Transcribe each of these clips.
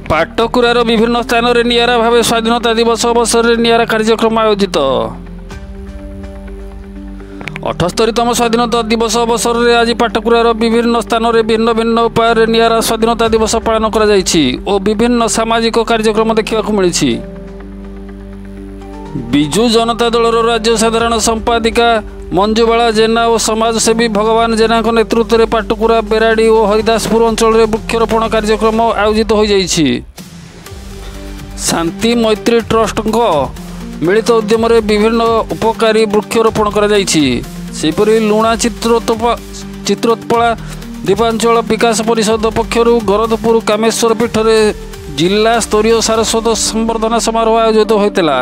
पाटकुरार विभिन्न स्थान में नियारा भाव स्वाधीनता दिवस अवसर में नियारा कार्यक्रम आयोजित। 78तम स्वाधीनता दिवस अवसर में आज पाटकुरार विभिन्न स्थान में भिन्न भिन्न उपाय नियारा स्वाधीनता दिवस पालन कर विभिन्न सामाजिक कार्यक्रम देखा मिली। विजु जनता दल राज्य साधारण संपादिका मंजुबाला जेना और समाजसेवी भगवान जेना नेतृत्व में पाटकुरा बेराड़ी और हरिदासपुर अंचल में वृक्षरोपण कार्यक्रम आयोजित हो जाइछि। शांति मैत्री ट्रस्ट मिलित उद्यम विभिन्न उपकारी वृक्षरोपण कर लुणा चित्रोत्पला द्वीपांचल विकास परिषद पक्षर गरदपुर कामेश्वर पीठ में जिला स्तरीय सारस्वत संवर्धना समारोह आयोजित होता।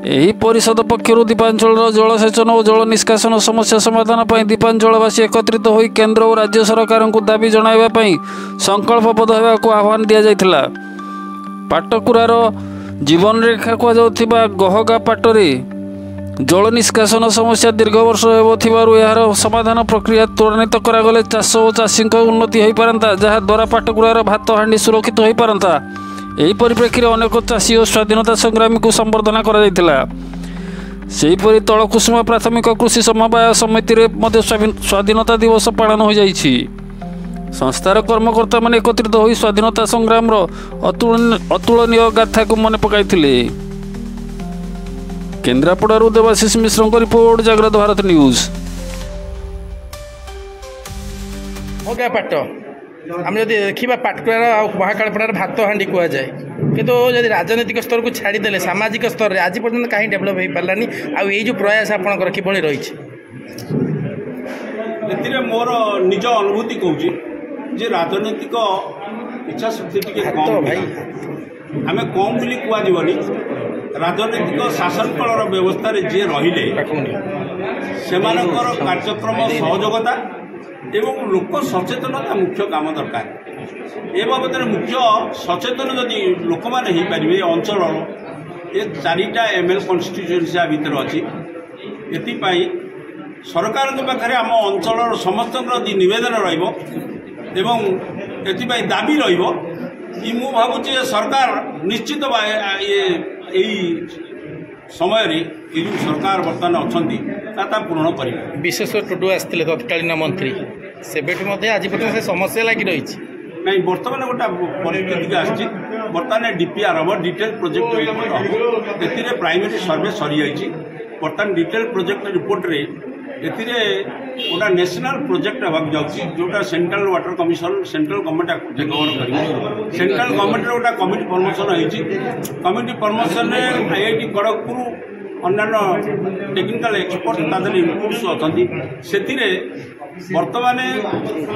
यही परिषद पक्षर द्वीपांचल जलसेचन और जल निष्कासन समस्या समाधान पर द्वीपांचलवासी एकत्रित हो केंद्र और राज्य सरकार को दाबी जणाइवाई संकल्पबद्ध होगा आह्वान दि जाइथिला। पाटकुरार जीवन रेखा कहुवा गहगा पाटरे जल निष्कासन समस्या दीर्घ वर्ष यार समाधान प्रक्रिया त्वरान्वित करागले चाष और चाषी उन्नति हो पारंता, जहाद्वारा पाटकुरार भात हांडी सुरक्षित हो पारंता। यही परिप्रेक्षी में अनेक चाषी और स्वाधीनता संग्रामी को संबर्धना कर तलकुसुमा प्राथमिक कृषि समवाय समिति में स्वाधीनता दिवस पालन हो जाइछि। संस्थार कर्मकर्ता मान एकत्रित हो स्वाधीनता संग्राम अतुलनीय गाथा को मन पकाइथिले। केन्द्रापड़ारू देवाशीष मिश्र को रिपोर्ट, जागृत भारत न्यूज। हो गया पाट आम जब देखा पाटकुरार महाकालपड़ार भात हांडी कहुए किंतु जब राजनैतिक स्तर को छाड़देले सामाजिक स्तर में आज पर्यटन कहीं डेभलप हो पारानी आई जो प्रयास आपंकर कि रही मोर निज अनुभूति कहूँ जे राजनैतिक इच्छा शक्ति कम आम कम बोली कहनी राजनैतिक शासन कलर व्यवस्था जी रहिले से कार्यक्रम सहयोगिता एवं लोक सचेतनता मुख्य काम दरकार। ए बाबद मुख्य सचेतन जदि लोक मैंने हो पारे अंचल ये 4टा ML कन्स्टिट्यूएंसी भितर अच्छी एपाई सरकार के पाखे आम अंचल समस्त नवेदन रही दाबी रु भावुँ सरकार निश्चित ये समय ये जो सरकार बर्तमान अच्छा पूर्ण कर। विश्वेश्वर टुडू आसते तत्कालीन मंत्री से आज पर्यटन से समस्या लगी रही नहीं बर्तमान गोटे परिस्थिति आसी बर्तमान DPR हम डिटेल प्रोजेक्ट रिपोर्ट ए प्राइमरी सर्वे सरी जाइए। बर्तमान डिटेल प्रोजेक्ट रिपोर्ट रे गोटा नेशनल प्रोजेक्ट होगा जाऊँगी जोटा central water commission central government take over कर सेंट्रल गवर्नमेंट गोटा कमिटी फॉर्मेशन होती। कमिटी फॉर्मेशन में IIT खड़गपुर अन्य टेक्निकल एक्सपर्ट इनपुट्स अच्छा से बर्तमान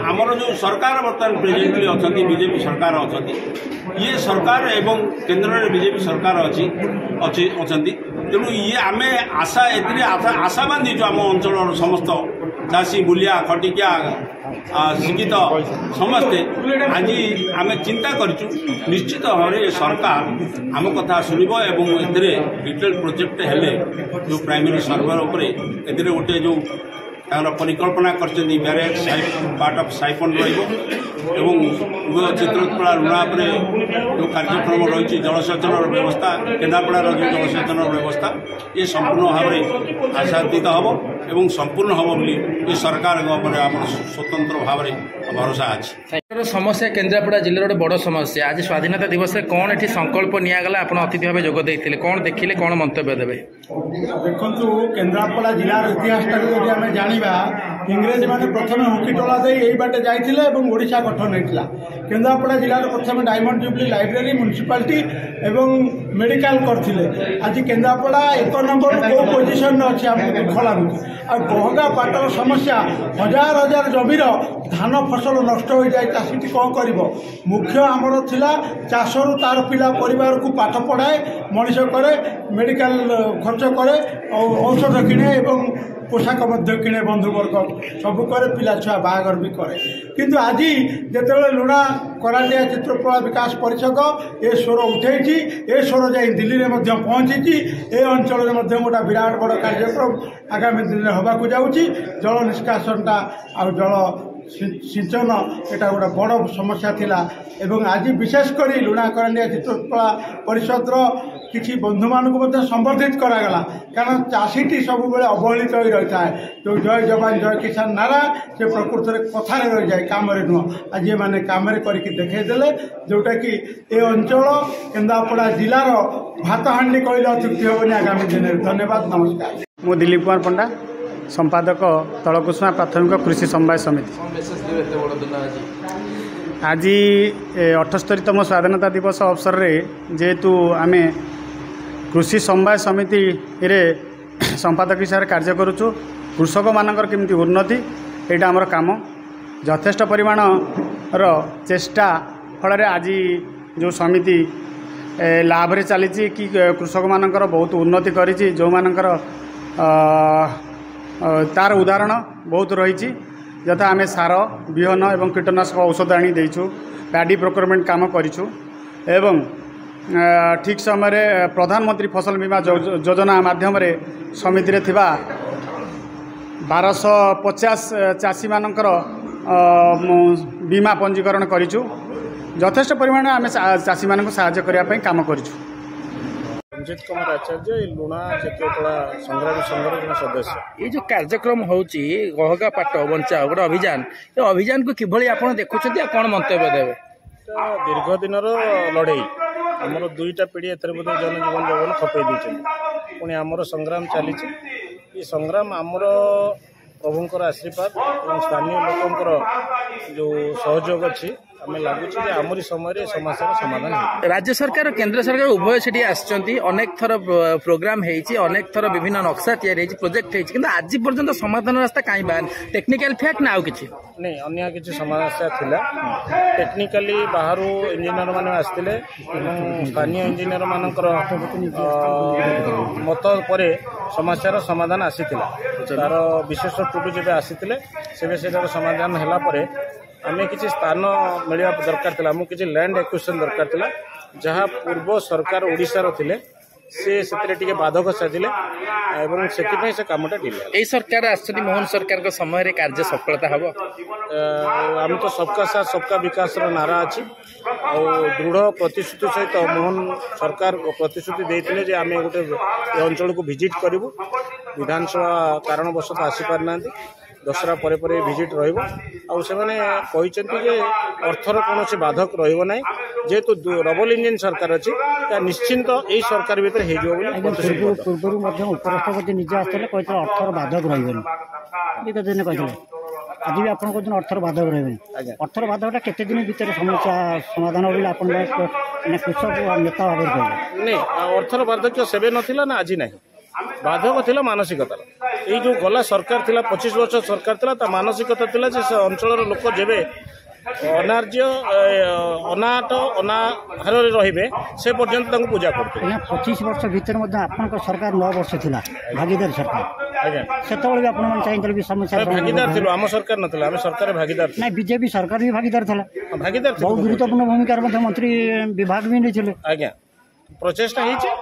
आमर जो सरकार बर्तमान प्रेजेंटली अच्छा बीजेपी सरकार अच्छा ये सरकार एवं केन्द्र में बीजेपी सरकार अच्छी तेणु ये आम आशा आशा बांधीचु आम अंचल समस्त चाषी बुलिया खटिकिया शिक्षित समस्ते आज आम चिंता करूँ निश्चित भाव में सरकार आम कथा शुणव एवं डिटेल प्रोजेक्ट हेले जो प्राइमरी सर्वर उपर गोटे जो परिकल्पना कर पार्ट ऑफ साइफन चित्रोत्पला लुणा जो कार्यक्रम रही जलसेचन व्यवस्था केन्द्रापड़ार जो जलसेचन व्यवस्था ये संपूर्ण भाव में आशातीत हम एवं संपूर्ण हम बोली ये सरकार स्वतंत्र भाव में भरोसा अच्छी। समस्या केन्द्रापड़ा जिले गोटे बड़ समस्या आज स्वाधीनता दिवस में कौन ये संकल्प निगला आप अतिथि भाव जोगदे कौन देखिले कौन मंतव्य देवे? देखु केन्द्रापड़ा जिलार इतिहास आम जाना इंग्रेज मैंने प्रथम हुकीटोला दे यही बाटे जाइथिले एवं ओडिशा गठन होता। केन्द्रापड़ा जिलार प्रथम डायमंड जुबली लाइब्रेरी म्युनिसिपालिटी एवं मेडिकल करथिले। आज केन्द्रापड़ा 1 नंबर को पोजिशन अच्छे आमको दुख लगुच आ गहगा पाटर समस्या हजार हजार जमीर धान फसल नष्ट हो जाए चाषी कौन कर मुख्य आमर थिला चाषरू तार पिला परिवार को पाठ पढ़ाए मनीष करे मेडिकल खर्च करे औषध किणे एवं पोशाक किणे बंधुवर्ग सबू करे पिला छुआ बाहागर भी करे किंतु आज जिते लुणा करांडिया चित्रकला विकास परिषद ए स्वर उठे ए स्वर जा दिल्ली में पहुंची ए अंचल में गोटे विराट बड़ कार्यक्रम आगामी दिन में होगा जाऊँगी जल निष्कासनटा आ जल सिंचन एटा गोटे बड़ समस्या थिला एवं आज विशेषकर लुणाकरांडिया चित्रोत्पला परिषद किसी बंधु मानक संबर्धित करागला कारण चाषीटी सब बेले अवहेलित हो रही है जो जय जवान जय किसान नारा से प्रकृत में कथार रही जाए कम नुह आज ये मैंने कम करके देखईदे जोटा कि ये अंचल केन्द्रापड़ा जिलार भातहांडी कहले अत्युक्ति हेनी आगामी दिन में। धन्यवाद नमस्कार। मु दिलीप कुमार पंडा संपादक तलकुसुमा प्राथमिक कृषि समवाय समिति। आज 78तम स्वाधीनता दिवस अवसर में जेहेतु आम कृषि समवाय समिति रे संपादक हिसाब से कार्य करुचु कृषक मानकर केमती उन्नति यहाँ आमर काम यथेष्ट परिमाण चेष्टा फल आज जो समिति लाभ रे चली कि कृषक मानकर बहुत उन्नति करी जो मानकर तार उदाहरण बहुत रही यथा आम सार विहन एवं कीटनाशक औषध आनी देचु पैडी प्रोक्योरमेंट काम करिछु एवं ठीक समय प्रधानमंत्री फसल बीमा योजना माध्यम समिति रे थिबा 1250 चाषी मानकर बीमा पंजीकरण करिछु यथेष्ट परिमाण आम चाषी मानक सहायता करने काम करिछु। रंजित कुमार आचार्य लुणा चित्रकला संग्राम संघर जन सदस्य। ये जो कार्यक्रम होची गहगा पाट बंचा गोटे अभियान ये अभियान को किभली आपण देखुछथि कौन मंतव्य देबे? दीर्घ दिन लड़े आमर दुईटा पीढ़ी एथरे बोधे जनजीवन जवन खपे दी पुणी आमर संग्राम चली ये संग्राम आमर प्रभुंकर आशीर्वाद और स्थानीय लोकंकर जो सहयोग अच्छी हमें लगुच आमरी समय समस्या समाधान है। राज्य सरकार केंद्र सरकार उभय से आसचंती अनेक थर प्रोग्राम हेची अनेक थर विभिन्न नक्शा तैयारी हेची प्रोजेक्ट हेची किंतु आज पर्यंत समाधान रास्ता काई बाहर टेक्निकल फैक्ट ना आउ किछि नहीं अन्य किसी समस्या थिला टेक्निकली बाहर इंजीनियर माने आस्तिले स्थानीय इंजीनियर मानकर मत पर समस्यार समाधान आसीथिला तार विशेष टुटू जेबे आसीथिले सेबे सेटार समाधान हैला परे आमे किसी स्थान मिलवा दरकार थिला मु किसी लैंड एक्विजिशन दरकार थिला जहाँ पूर्व सरकार ओडिसा रो थिले से सेतरे टिके बाधक साजिले एवं सेति से कामटा डिले एई सरकार आछथि मोहन सरकार को समय रे कार्य सफलता हबो आम तो सबका साथ सबका विकास रो नारा अछि और दृढ़ प्रतिश्रुति सहित मोहन सरकार प्रतिश्रुति देइथिले जे आमे गोटे अंचल को विजिट करिवु विधानसभा कारणवश आसी पारना दशरा पर विजिट रही अर्थर कौन से बाधक रही जेहेतु डबल इंजिन सरकार अच्छी निश्चिंत यही सरकार भीतर पूर्व उपराष्ट्रपति निजे आसते कहते अर्थर बाधक रही दिन कहते आज भी आप अर्थर बाधक रही अर्थर बाधकटा केते दिन भीतर समस्या समाधान हो कृषक नेता भाव कहे नहीं अर्थर बाधक सेबे ना आज ना बाधक थिला मानसिकता ये जो गला सरकार थिला 25 वर्ष सरकार थिला ता मानसिकता थिला जे अंचल लोक जेबे अनार्य अनाट अनाहार रहिबे से पर्यंत पूजा करते 25 वर्ष भीतर आपन सरकार 9 वर्ष थिला भागीदार सरकार आज्ञा सेतबेले आपण मन चाहिए भी समस्या भागीदार थिलो आम सरकार नथिला आम सरकार भागीदार नहीं बीजेपी सरकार भी भागीदार थिला भागीदार बहुत गुरुत्वपूर्ण भूमिका मंत्री विभाग भी नहीं थिले आज्ञा प्रचेष्टा होइছে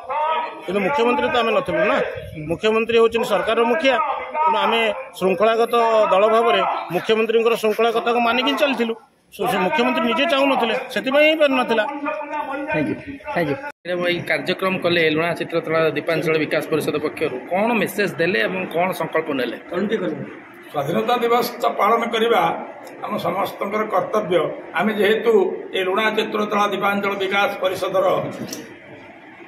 কিন্তু मुख्यमंत्री तो आम नथिलु ना मुख्यमंत्री होचन सरकार मुखिया तेणु आम श्रृंखलागत दल भाव में मुख्यमंत्री श्रृंखलागत को मानिक चलथिलु मुख्यमंत्री निजे चाहू नथिले सेतिबई ही पार नथिला। थैंक यू कार्यक्रम कले लुणा चित्रतला दीपांचल विकास परिषद पक्षर कौन मेसेज देले एवं कौन संकल्प नेले? स्वाधीनता दिवस पालन करवा आम समस्त कर्तव्य आम जेहेतु ये लुणा चित्रतला दीपांचल विकास परिषदर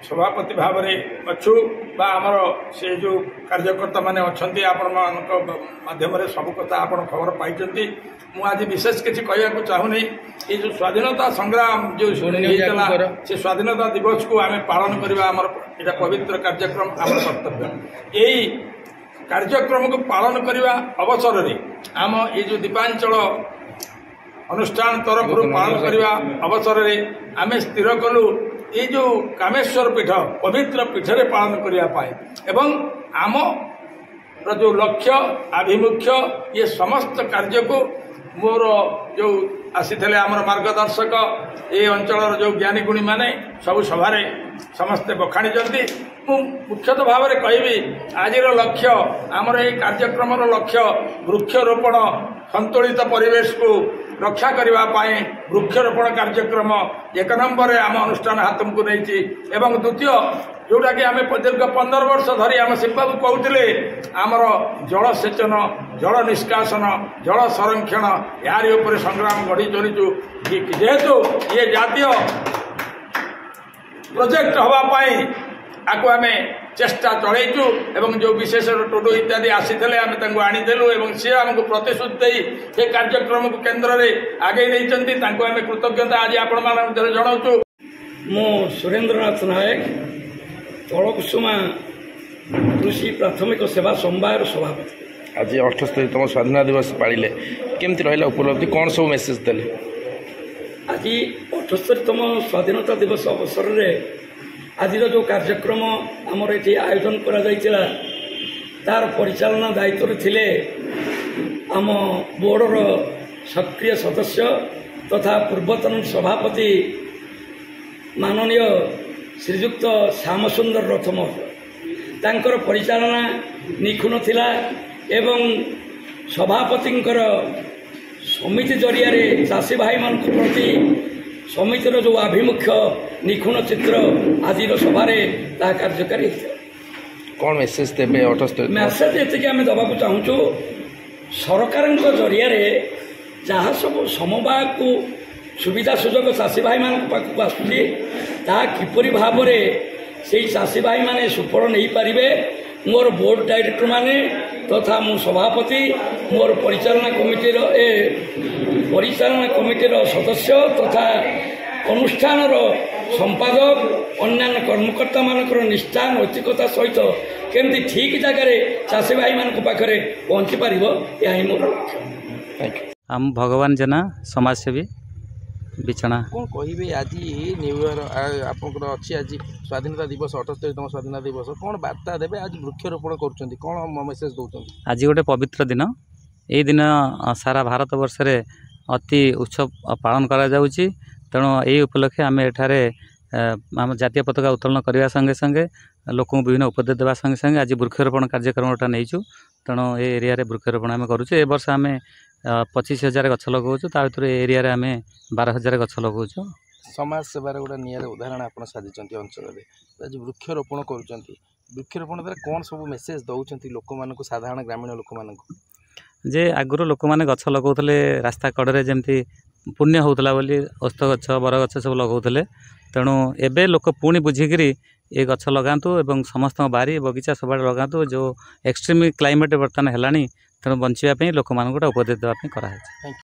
सभापति भाव में अच्छु बा आमर से जो कार्यकर्ता माने अच्छे आपण माध्यम सब कथा आप खबर पाई मु आज विशेष किसी कहना चाहूनी ये जो स्वाधीनता संग्राम जो से स्वाधीनता दिवस को आम पालन करवा आमर यहाँ पवित्र कार्यक्रम आम कर्तव्य यही कार्यक्रम को पालन करने अवसर में आम ये जो दीपांचल अनुष्ठान तरफ पालन करने अवसर में आम स्थिर कलु ये जो कामेश्वर पीठ पवित्र पीठरे पालन करने एवं आम जो लक्ष्य आभिमुख्य ये समस्त कार्य को मोर जो ଆସିଥିଲେ ଆମର ମାର୍ଗଦର୍ଶକ এই ଅଞ୍ଚଳର ଯେଉଁ ଜ୍ଞାନୀ ଗୁଣୀମାନେ ସବୁ ସଭାରେ ସମସ୍ତେ ବଖାଣିଛନ୍ତି। ମୁଁ ମୁଖ୍ୟତଃ ଭାବରେ କହିବି ଆଜିର ଲକ୍ଷ୍ୟ ଆମର ଏହି କାର୍ଯ୍ୟକ୍ରମର ଲକ୍ଷ୍ୟ ବୃକ୍ଷରୋପଣ ସନ୍ତୁଳିତ ପରିବେଶକୁ ରକ୍ଷା କରିବା ପାଇଁ ବୃକ୍ଷରୋପଣ କାର୍ଯ୍ୟକ୍ରମ ଏକ ନମ୍ବରରେ ଆମ ଅନୁଷ୍ଠାନ ହାତକୁ ନେଇଛି ଏବଂ ଦ୍ୱିତୀୟ ଯେଉଁଟାକି ଆମେ ଦୀର୍ଘ 15 ବର୍ଷ ଧରି ଆମ ଶିଳ୍ପକୁ କହୁଥିଲେ ଆମର ଜଳସେଚନ ଜଳ ନିଷ୍କାସନ ଜଳ ସଂରକ୍ଷଣ ଏହାରି ଉପରେ ସଂଗ୍ରାମ ଗଢ଼ି ଚଳିଛୁ। ଯେହେତୁ ଇଏ ଜାତୀୟ ପ୍ରୋଜେକ୍ଟ ହେବା ପାଇଁ ଆକୁ ଆମେ ଚେଷ୍ଟା ଚଳେଇଛୁ ଏବଂ ଯେଉଁ ବିଶେଷର ଟୁଡୁ ଇତ୍ୟାଦି ଆସିଥିଲେ ଆମେ ତାଙ୍କୁ ଆଣିଦେଲୁ ଏବଂ ସିଏ ଆମକୁ ପ୍ରତିଶ୍ରୁତି ଦେଇ ସେ କାର୍ଯ୍ୟକ୍ରମକୁ କେନ୍ଦ୍ରରେ ଆଗେଇ ନେଇଛନ୍ତି। ତାଙ୍କୁ ଆମେ କୃତଜ୍ଞତା ଆଜି ଆପଣମାନଙ୍କ ମଧ୍ୟରେ ଜଣାଉଛୁ। ମୁଁ ସୁରେନ୍ଦ୍ରନାଥ ନାୟକ ତଳକୁସୁମା କୃଷି ପ୍ରାଥମିକ ସେବା ସମବାୟର ସଭାପତି। ଆଜି 78ତମ ସ୍ୱାଧୀନତା ଦିବସ ପାଳିଲେ କେମିତି ରହିଲା ଉପଲବ୍ଧି କ'ଣ ସବୁ ମେସେଜ ଦେଲେ? ଆଜି 78ତମ ସ୍ୱାଧୀନତା ଦିବସ ଅବସରରେ ଆଜିର ଯେଉଁ କାର୍ଯ୍ୟକ୍ରମ ଆମର ଏଠି ଆୟୋଜନ କରାଯାଇଥିଲା ତାର ପରିଚାଳନା ଦାୟିତ୍ୱରେ ଥିଲେ ଆମ ବୋର୍ଡ଼ର ସକ୍ରିୟ ସଦସ୍ୟ ତଥା ପୂର୍ବତନ ସଭାପତି ମାନନୀୟ ଶ୍ରୀଯୁକ୍ତ ଶ୍ୟାମସୁନ୍ଦର ରଥ ମହୋଦୟ। ତାଙ୍କର ପରିଚାଳନା ନିଖୁଣ ଥିଲା ଏବଂ ସଭାପତିଙ୍କର ସମିତି ଜରିଆରେ ଚାଷୀ ଭାଇମାନଙ୍କ ପ୍ରତି ସମିତିର ଯେଉଁ ଆଭିମୁଖ୍ୟ ନିଖୁଣ ଚିତ୍ର ଆଜିର ସଭାରେ ତାହା କାର୍ଯ୍ୟକାରୀ ହୋଇଥିଲା। କ'ଣ ମେସେଜ ଦେବେ? ମେସେଜ ଏତିକି ଆମେ ଦେବାକୁ ଚାହୁଁଛୁ ସରକାରଙ୍କ ଜରିଆରେ ଯାହା ସବୁ ସମବାୟକୁ ସୁବିଧା ସୁଯୋଗ ଚାଷୀ ଭାଇମାନଙ୍କ ପାଖକୁ ଆସୁଛି ତାହା କିପରି ଭାବରେ ସେଇ ଚାଷୀ ଭାଇମାନେ ସୁଫଳ ନେଇପାରିବେ ମୋର ବୋର୍ଡ଼ ଡାଇରେକ୍ଟରମାନେ ତଥା ମୁଁ ସଭାପତି ମୋର ପରିଚାଳନା କମିଟିର ସଦସ୍ୟ ତଥା ଅନୁଷ୍ଠାନର ସମ୍ପାଦକ ଅନ୍ୟାନ୍ୟ କର୍ମକର୍ତ୍ତାମାନଙ୍କର ନିଷ୍ଠା ନୈତିକତା ସହିତ କେମିତି ଠିକ୍ ଜାଗାରେ ଚାଷୀ ଭାଇମାନଙ୍କ ପାଖରେ ପହଞ୍ଚି ପାରିବ ଏହା ହିଁ ମୋର ଲକ୍ଷ୍ୟ। ଆମ ଭଗବାନ ଜେନା ସମାଜସେବୀ ବିଛଣା। କ'ଣ କହିବେ ଆଜି ନ୍ୟୁ ଇୟର ଆପଣଙ୍କର ଅଛି ଆଜି ସ୍ୱାଧୀନତା ଦିବସ 78ତମ ସ୍ୱାଧୀନତା ଦିବସ କ'ଣ ବାର୍ତ୍ତା ଦେବେ? ଆଜି ବୃକ୍ଷରୋପଣ କରୁଛନ୍ତି କ'ଣ ମେସେଜ ଦେଉଛନ୍ତି? ଆଜି ଗୋଟେ ପବିତ୍ର ଦିନ। ଏହି ଦିନ ସାରା ଭାରତ ବର୍ଷରେ ଅତି ଉତ୍ସବ ପାଳନ କରାଯାଉଛି। ତେଣୁ ଏହି ଉପଲକ୍ଷେ ଆମେ ଏଠାରେ ଆମ ଜାତୀୟ ପତାକା ଉତ୍ତୋଳନ କରିବା ସଙ୍ଗେ ସଙ୍ଗେ ଲୋକଙ୍କୁ ବିଭିନ୍ନ ଉପଦେଶ ଦେବା ସଙ୍ଗେ ସଙ୍ଗେ ଆଜି ବୃକ୍ଷରୋପଣ କାର୍ଯ୍ୟକ୍ରମଟା ନେଇଛୁ। ତେଣୁ ଏ ଏରିଆରେ ବୃକ୍ଷରୋପଣ ଆମେ କରୁଛୁ। ଏ ବର୍ଷ ଆମେ 25,000 ଗଛ ଲଗାଉଛୁ। ତା ଭିତରୁ ଏ ଏରିଆରେ ଆମେ 12,000 ଗଛ ଲଗାଉଛୁ। ସମାଜ ସେବାର ଗୋଟେ ନିଆରା ଉଦାହରଣ ଆପଣ ସାଜିଛନ୍ତି ଅଞ୍ଚଳରେ। ଆଜି ବୃକ୍ଷରୋପଣ କରୁଛନ୍ତି। ବୃକ୍ଷରୋପଣ ଦ୍ୱାରା କ'ଣ ସବୁ ମେସେଜ ଦେଉଛନ୍ତି ଲୋକମାନଙ୍କୁ, ସାଧାରଣ ଗ୍ରାମୀଣ ଲୋକମାନଙ୍କୁ? ଯେ ଆଗରୁ ଲୋକମାନେ ଗଛ ଲଗାଉଥିଲେ ରାସ୍ତା କଡ଼ରେ ଯେମିତି ପୁଣ୍ୟ ହେଉଥିଲା ବୋଲି ଓସ୍ତ ଗଛ ବରଗଛ ସବୁ ଲଗାଉଥିଲେ। ତେଣୁ ଏବେ ଲୋକ ପୁଣି ବୁଝିକିରି ଏ ଗଛ ଲଗାନ୍ତୁ ଏବଂ ସମସ୍ତଙ୍କ ବାରି ବଗିଚା ସବୁଆଡ଼େ ଲଗାନ୍ତୁ। ଯେଉଁ ଏକ୍ସଟ୍ରିମ୍ କ୍ଲାଇମେଟ୍ ବର୍ତ୍ତମାନ ହେଲାଣି ତେଣୁ ବଞ୍ଚିବା ପାଇଁ ଲୋକମାନଙ୍କୁ ଗୋଟେ ଉପଦେଶ ଦେବା ପାଇଁ କରାହେଉଛି।